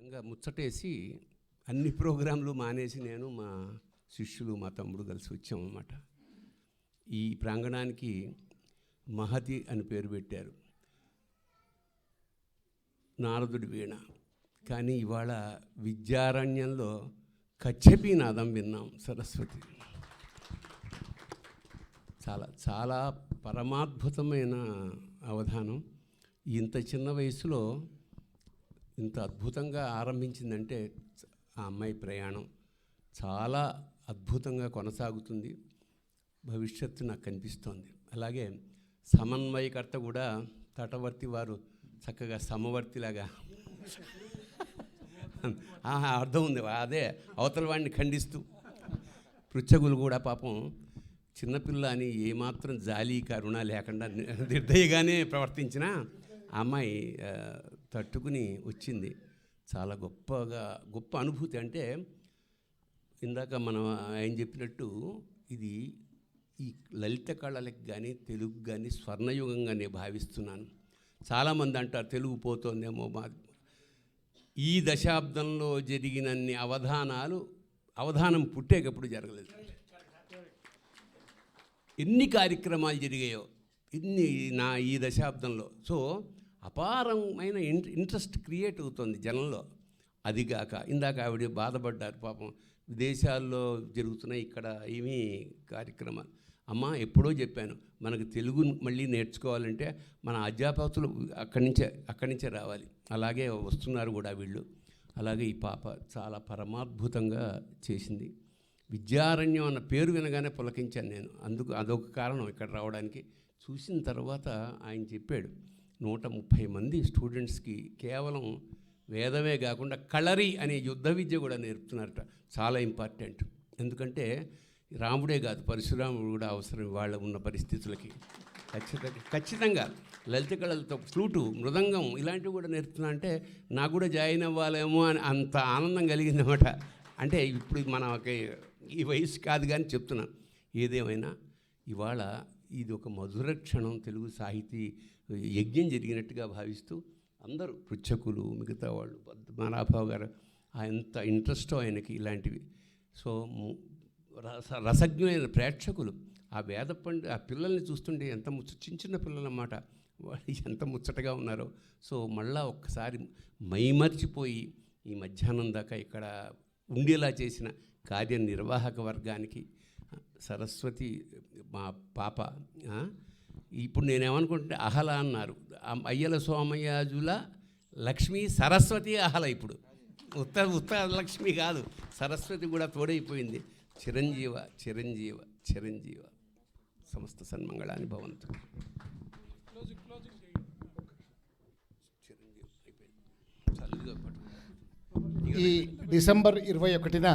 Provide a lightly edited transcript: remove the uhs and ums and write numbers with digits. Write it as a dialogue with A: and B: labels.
A: ఇంకా ముచ్చటేసి అన్ని ప్రోగ్రాంలు మానేసి నేను మా శిష్యులు మా తమ్ముడు కలిసి వచ్చామన్నమాట. ఈ ప్రాంగణానికి మహతి అని పేరు పెట్టారు, నారదుడి వీణ. కానీ ఇవాళ విద్యారణ్యంలో కచ్చపి నాదం విన్నాం. సరస్వతి చాలా చాలా పరమాద్భుతమైన అవధానం. ఇంత చిన్న వయసులో ఇంత అద్భుతంగా ఆరంభించిందంటే ఆ అమ్మాయి ప్రయాణం చాలా అద్భుతంగా కొనసాగుతుంది. భవిష్యత్తు నాకు కనిపిస్తోంది. అలాగే సమన్వయకర్త కూడా తటవర్తి వారు చక్కగా సమవర్తిలాగా అర్థం ఉంది. అదే అవతల వాడిని ఖండిస్తూ, పృచ్ఛకులు కూడా పాపం చిన్నపిల్ల అని ఏమాత్రం జాలి కరుణ లేకుండా నిర్దయగానే ప్రవర్తించిన ఆ అమ్మాయి తట్టుకుని వచ్చింది. చాలా గొప్ప అనుభూతి. అంటే ఇందాక మనం ఆయన చెప్పినట్టు ఇది ఈ లలిత కళలకు కానీ తెలుగు కానీ స్వర్ణయుగంగా నేను భావిస్తున్నాను. చాలామంది అంటారు తెలుగు పోతోందేమో. ఈ దశాబ్దంలో జరిగినన్ని అవధానం పుట్టేటప్పుడు జరగలేదు. ఎన్ని కార్యక్రమాలు జరిగాయో ఈ దశాబ్దంలో. సో అపారమైన ఇంట్రెస్ట్ క్రియేట్ అవుతుంది జనంలో. అదిగాక ఇందాక ఆవిడ బాధపడ్డారు పాపం, విదేశాల్లో జరుగుతున్నాయి, ఇక్కడ ఏమీ కార్యక్రమాలు. అమ్మ ఎప్పుడో చెప్పాను, మనకు తెలుగు మళ్ళీ నేర్చుకోవాలంటే మన అధ్యాపకులు అక్కడి నుంచే రావాలి. అలాగే వస్తున్నారు కూడా వీళ్ళు. అలాగే ఈ పాప చాలా పరమాద్భుతంగా చేసింది. విద్యారణ్యం అన్న పేరు వినగానే పులకించాను నేను. అదొక కారణం ఇక్కడ రావడానికి. చూసిన తర్వాత ఆయన చెప్పాడు 130 మంది స్టూడెంట్స్కి కేవలం వేదమే కాకుండా కళరి అనే యుద్ధ విద్య కూడా నేర్పుతున్నారట. చాలా ఇంపార్టెంట్. ఎందుకంటే రాముడే కాదు, పరశురాముడు కూడా అవసరం వాళ్ళ ఉన్న పరిస్థితులకి. ఖచ్చితంగా లలిత కళలతో ఫ్లూటు, మృదంగం ఇలాంటివి కూడా నేర్పుతున్నా అంటే నాకు కూడా జాయిన్ అవ్వాలేమో అని అంత ఆనందం కలిగిందన్నమాట. అంటే ఇప్పుడు మనకి ఈ వయసు కాదు కానీ చెప్తున్నాను. ఏదేమైనా ఇవాళ ఇది ఒక మధుర క్షణం. తెలుగు సాహితీ యజ్ఞం జరిగినట్టుగా భావిస్తూ అందరూ పృచ్ఛకులు, మిగతా వాళ్ళు, పద్మనాభరావు గారు ఎంత ఇంట్రెస్టో ఆయనకి ఇలాంటివి. సో రసజ్ఞులైన ప్రేక్షకులు ఆ ఆ పిల్లల్ని చూస్తుంటే ఎంత చిన్న పిల్లలు అన్నమాట, వాళ్ళు ఎంత ముచ్చటగా ఉన్నారో. సో మళ్ళా ఒక్కసారి మైమర్చిపోయి ఈ మధ్యాహ్నం దాకా ఇక్కడ ఉండేలా చేసిన కార్యనిర్వాహక వర్గానికి, సరస్వతి మా పాప. ఇప్పుడు నేనేమనుకుంటే అహల అన్నారు, అయ్యల సోమయాజుల లక్ష్మి సరస్వతి అహల. ఇప్పుడు ఉత్తర లక్ష్మి కాదు, సరస్వతి కూడా తోడైపోయింది. చిరంజీవ చిరంజీవ చిరంజీవ. సమస్త సన్మంగళాని భవంతు.
B: ఈ డిసెంబర్ 21న